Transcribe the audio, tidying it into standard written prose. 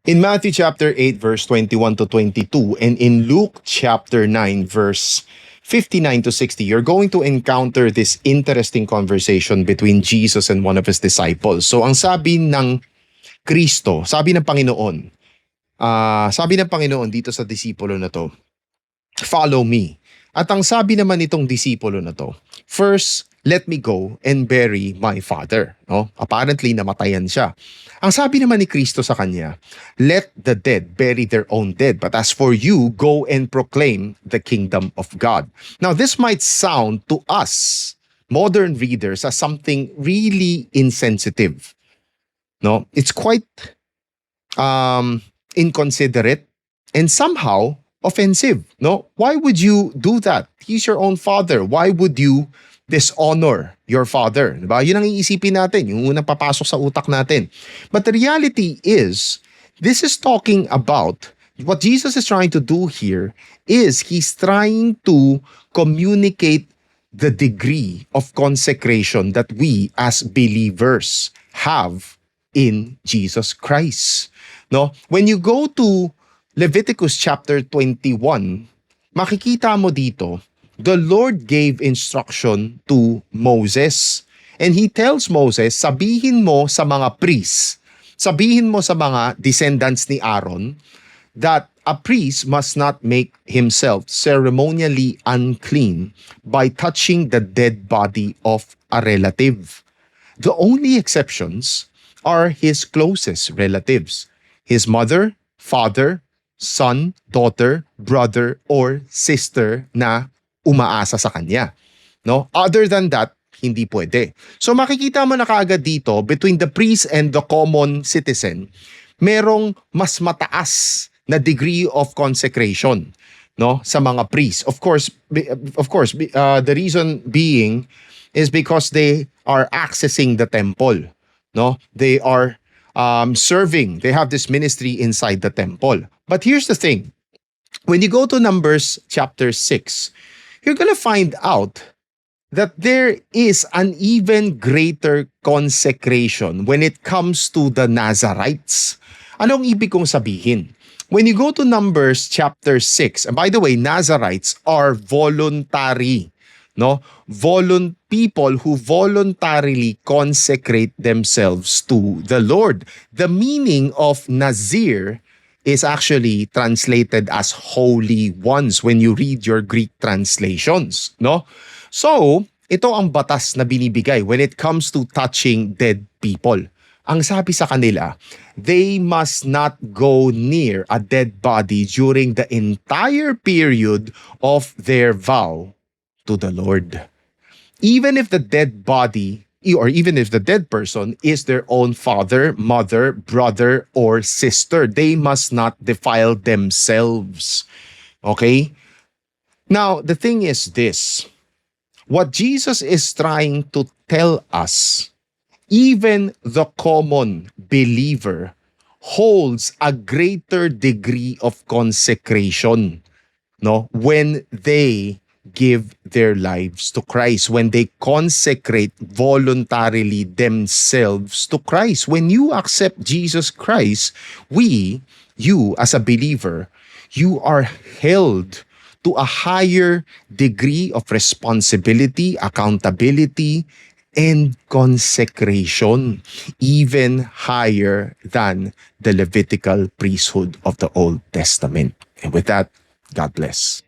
In Matthew chapter 8 verse 21 to 22 and in Luke chapter 9 verse 59 to 60, you're going to encounter this interesting conversation between Jesus and one of his disciples. So ang sabi ng Kristo, sabi ng Panginoon dito sa disipulo na to, follow me. At ang sabi naman nitong disipulo na to, first, let me go and bury my father. No? Apparently, namatayan siya. Ang sabi naman ni Kristo sa kanya, let the dead bury their own dead, but as for you, go and proclaim the kingdom of God. Now, this might sound to us, modern readers, as something really insensitive. No? It's quite inconsiderate and somehow offensive. No? Why would you do that? He's your own father. Why would you dishonor your father? Diba? Yun ang iisipin natin, yung unang papasok sa utak natin. But the reality is, this is talking about, what Jesus is trying to do here is he's trying to communicate the degree of consecration that we as believers have in Jesus Christ. No? When you go to Leviticus chapter 21, makikita mo dito, the Lord gave instruction to Moses. And he tells Moses, sabihin mo sa mga priests, sabihin mo sa mga descendants ni Aaron, that a priest must not make himself ceremonially unclean by touching the dead body of a relative. The only exceptions are his closest relatives, his mother, father, son, daughter, brother, or sister na umaasa sa kanya. No? Other than that, hindi pwede. So makikita mo na kaagad dito, between the priest and the common citizen, merong mas mataas na degree of consecration, no, sa mga priests. Of course, the reason being is because they are accessing the temple. No? They are serving. They have this ministry inside the temple. But here's the thing. When you go to Numbers chapter 6, you're going to find out that there is an even greater consecration when it comes to the Nazarites. Anong ibig kong sabihin? When you go to Numbers chapter 6, and by the way, Nazarites are voluntary. No? People who voluntarily consecrate themselves to the Lord. The meaning of Nazir is actually translated as holy ones when you read your Greek translations, no? So, ito ang batas na binibigay when it comes to touching dead people. Ang sabi sa kanila, they must not go near a dead body during the entire period of their vow to the Lord. Even if the dead body, or even if the dead person is their own father, mother, brother, or sister, they must not defile themselves. Okay? Now, the thing is this. What Jesus is trying to tell us, even the common believer holds a greater degree of consecration, no, when they give their lives to Christ, when they consecrate voluntarily themselves to Christ. When you accept Jesus Christ, you as a believer, you are held to a higher degree of responsibility, accountability, and consecration, even higher than the Levitical priesthood of the Old Testament. And with that, God bless.